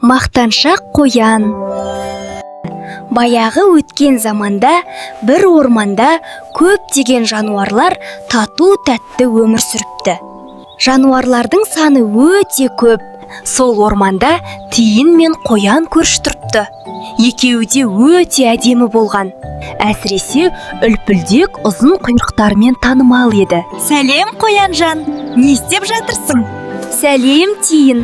Мақтаншақ қоян. Баяғы өткен заманда бір орманда көптеген жануарлар тату-тәтті өмір сүріпті. Жануарлардың саны өте көп. Сол орманда тиін мен қоян көрші тұрыпты. Екеуі де өте әдемі болған. Әсіресе үлпілдек ұзын құйрықтарымен танымал еді. Сәлем, қоянжан. Не істеп жатырсың? Сәлем, тиін.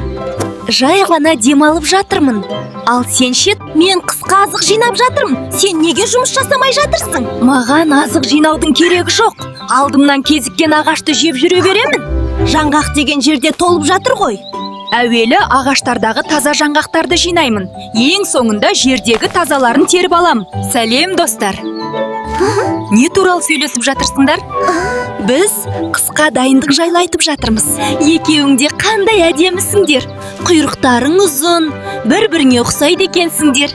Жай ғана демалып жатырмын. Ал сен ше? Мен қысқа азық жинап жатырмын. Сен неге жұмыс жасамай жатырсың? Маған азық жинаудың керегі жоқ. Алдымнан кезіккен ағашты жеп жүре беремін. Жаңғақ деген жерде толып жатыр ғой. Әуелі ағаштардағы таза жаңғақтарды жинаймын. Ең соңында жердегі тазаларын теріп алам. Сәлем, достар. Не туралы сөйлесіп жатырсыңдар? Біз қысқа дайындық жайлы айтып жатырмыз. Екеуің де қандай әдемісіңдер. Құйрықтарың ұзын, бір-біріңе ұқсайды екенсіңдер.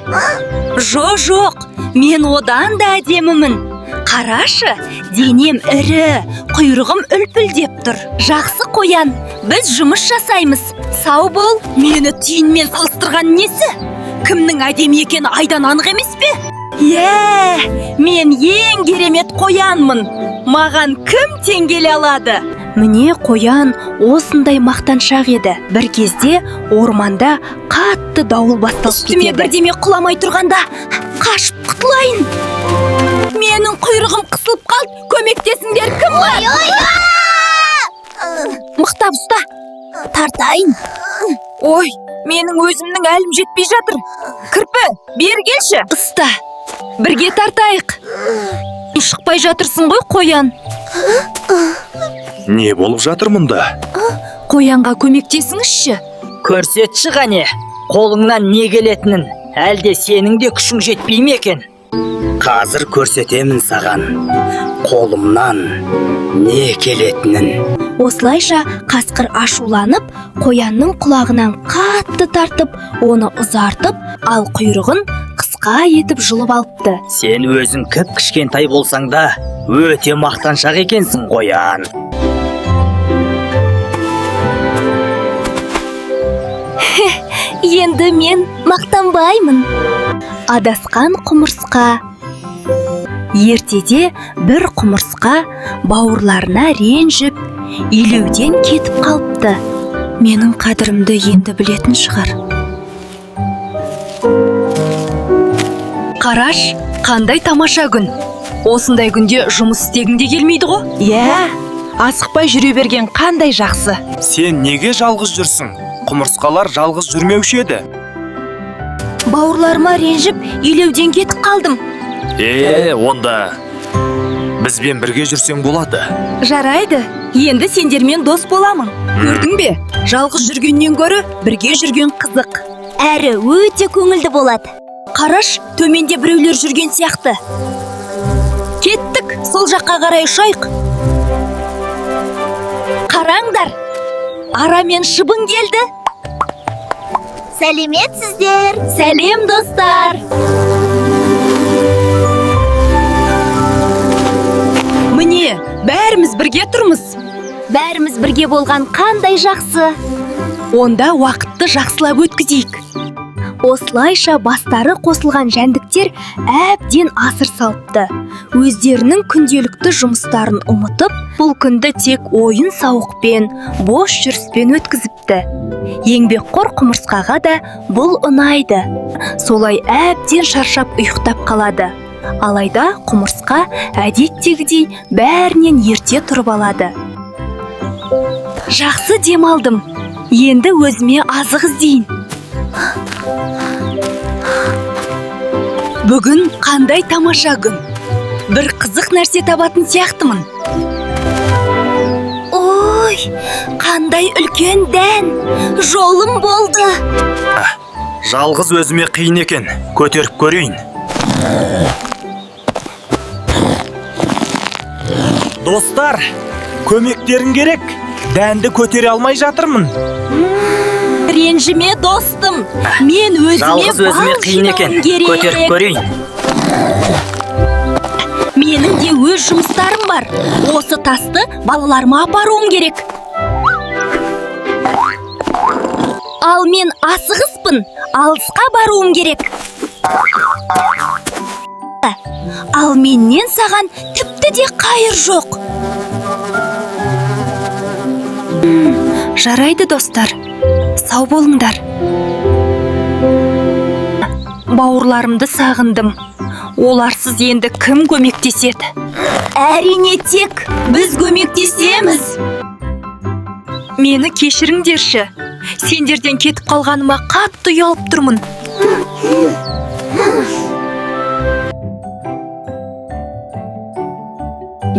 Жоқ, мен одан да әдемімін. Қарашы, денем ірі, құйрығым үлпілдеп тұр. Жақсы, қоян, біз жұмыс жасаймыз. Сау бол. Мені тиінмен салыстырған несі? Кімнің әдемі екені айдан анық емес пе? Мен ең керемет қоянмын. Маған кім тең келе алады? Міне қоян осындай мақтаншақ еді. Бір кезде орманда қатты дауыл басталып кетеді. Үстіме бірдеме құламай тұрғанда қашып құтылайын. Менің құйрығым қысылып қалды. Көмектесіңдер, кім бар? Мықтап ұста. Тартайын. Ой, менің өзімнің әлім жетпей жатыр. Кірпі, бері келші. Ұста. Бірге тартайық. Шықпай жатырсың ғой, қоян. Не болып жатыр мұнда? Қоянға көмектесіңізші. Көрсетші ғане, қолыңнан не келетінін. Әлде сенің де күшің жетпей ме екен? Қазір көрсетемін саған. Қолымнан не келетінін. Осылайша қасқыр ашуланып, қоянның құлағынан қатты тартып, оны ұзартып, ал құйрығын қысқа етіп жұлып алыпты. Сен өзің кіп-кішкентай болсаң да, өте мақтаншақ екенсің, қоян. Енді мен мақтанбаймын. Адасқан құмырсқа. Ертеде бір құмырсқа бауырларына ренжіп, илеуден кетіп қалыпты. Менің қадірімді енді білетін шығар. Қараш, қандай тамаша күн. Осындай күнде жұмыс істегің де келмейді ғой? Асықпай жүре берген қандай жақсы. Сен неге жалғыз жүрсің? Құмырсқалар жалғыз жүрмеуші еді. Бауырларыма ренжіп, илеуден кетіп қалдым. Онда бізбен бірге жүрсең болады. Жарайды, енді сендермен дос боламын. Көрдің бе? Жалғыз жүргеннен гөрі бірге жүрген қызық. Әрі өте көңілді болады. Қараш, төменде біреулер жүрген сияқты. Кеттік, сол жаққа қарай ұшайық. Қараңдар, ара мен шыбын келді. Сәлеметсіздер. Сәлем, достар. Міне, бәріміз бірге тұрмыз. Бәріміз бірге болған қандай жақсы. Онда уақытты жақсылап өткізейік. Осылайша бастары қосылған жәндіктер әбден асыр салыпты. Өздерінің күнделікті жұмыстарын ұмытып, бұл күнді тек ойын-сауықпен, бос жүріспен өткізіпті. Еңбекқор құмырсқаға да бұл ұнайды. Солай әбден шаршап ұйықтап қалады. Алайда құмырсқа әдеттегідей бәрінен ерте тұрып алады. Жақсы демалдым. Енді өзіме азық іздейін. Бүгін қандай тамаша күн. Бір қызық нәрсе табатын сияқтымын. Ой, қандай үлкен дән. Жолым болды. Жалғыз өзіме қиын екен. Көтеріп көрейін. Достар, көмектерің керек. Дәнді көтере алмай жатырмын. Ренжіме, достым. Мен Жалғыз өзіме қиын екен. Көтеріп көрейін. Менің де өз жұмыстарым бар. Осы тасты балаларыма апаруым керек. Ал мен асығыспын, алысқа баруым керек. Ал менен саған тіпті де қайыр жоқ. Жарайды достар, сау болыңдар. Бауырларымды сағындым. Оларсыз енді кім көмектеседі? Әрине тек біз көмектесеміз. Мені кешіріңдерші. Сендерден кетіп қалғаныма қатты ұялып тұрмын.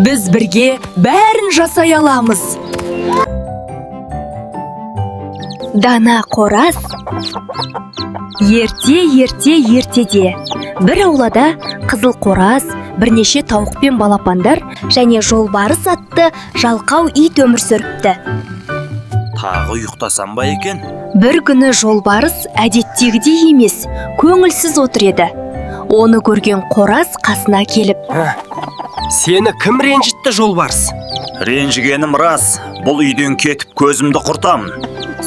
Біз бірге бәрін жасай аламыз. Дана қораз. Ертеде бір аулада қызыл қораз, бірнеше тауық пен балапандар және жолбарыс атты жалқау ит өмір сүріпті. Тағы ұйықтасам ба екен? Бір күні жолбарыс әдеттегідей емес, көңілсіз отыр еді. Оны көрген қораз қасына келіп: Сені кім ренжітті, жолбарыс? Ренжігенім рас. Бұл үйден кетіп көзімді құртамын.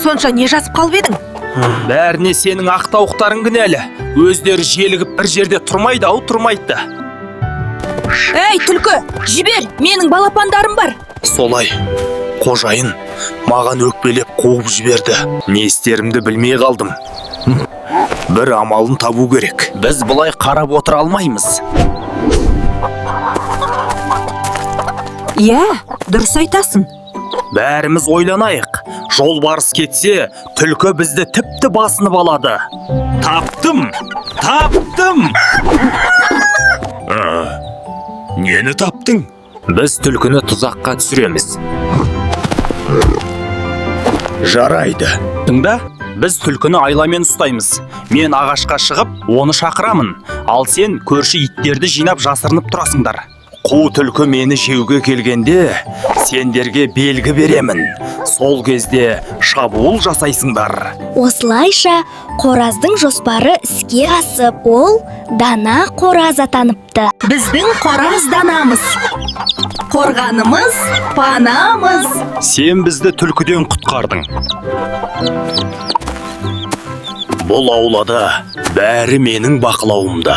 Сонша не жазып қалып едің? Бәріне сенің ақ тауықтарың кінәлі. Өздері желігіп бір жерде тұрмайды-ау, тұрмайды. Әй, түлкі, жібер, менің балапандарым бар. Солай. Қожайын маған өкпелеп қуып жіберді. Не істерімді білмей қалдым. Бір амалын табу керек. Біз бұлай қарап отыра алмаймыз. Иә, дұрыс айтасың. Бәріміз ойланайық. Жолбарыс кетсе, түлкі бізді тіпті басынып алады. Таптым! Нені таптың? Біз түлкіні тұзаққа түсіреміз. Жарайды. Тыңда, Біз түлкіні айламен ұстаймыз. Мен ағашқа шығып, оны шақырамын. Ал сен көрші иттерді жинап жасырынып тұрасыңдар. Қу түлкі мені жеуге келгенде, сендерге белгі беремін. Сол кезде шабуыл жасайсыңдар. Осылайша қораздың жоспары іске асып, ол Дана қораз атаныпты. Біздің қораз данамыз. Қорғанымыз, панамыз. Сен бізді түлкіден құтқардың. Бұл аулада бәрі менің бақылауымда.